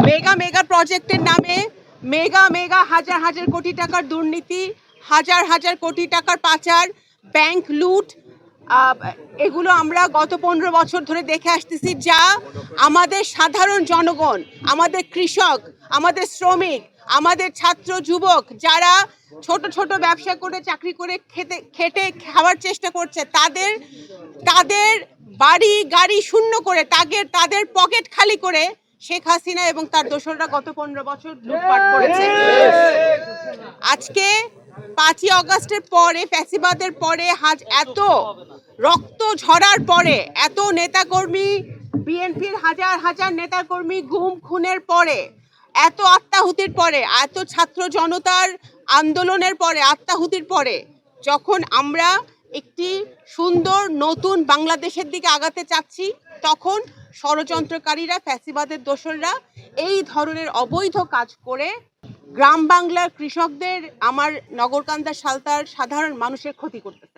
Mega mega প্রজেক্টের নামে mega হাজার হাজার কোটি টাকার দুর্নীতি, হাজার হাজার কোটি টাকার পাচার, ব্যাংক লুট, এগুলো আমরা গত 15 বছর ধরে দেখে আসতেছি, যা আমাদের সাধারণ জনগণ, আমাদের কৃষক, আমাদের শ্রমিক, আমাদের ছাত্র যুবক যারা ছোট ছোট ব্যবসা করে চাকরি করে খেটে খাওয়ার চেষ্টা করছে, তাদের বাড়ি গাড়ি শূন্য করে তাদের পকেট খালি করে শেখ হাসিনা এবং তার দোসররা গত 15 বছর লুটপাট করেছে। আজকে 5ই আগস্টের পরে, ফ্যাসিবাদের পরে, এত রক্ত ঝরার পরে, এত নেতাকর্মী, বিএনপির হাজার হাজার নেতাকর্মী গুম খুনের পরে, এত আত্মাহুতির পরে, এত ছাত্র জনতার আন্দোলনের পরে, আত্মাহুতির পরে, যখন আমরা একটি সুন্দর নতুন বাংলাদেশের দিকে আগাতে চাচ্ছি, তখন ষড়যন্ত্রকারীরা, ফ্যাসিবাদের দোসররা এই ধরনের অবৈধ কাজ করে গ্রাম বাংলার কৃষকদের, আমার নগরকান্দা সালতার সাধারণ মানুষের ক্ষতি করতেছে।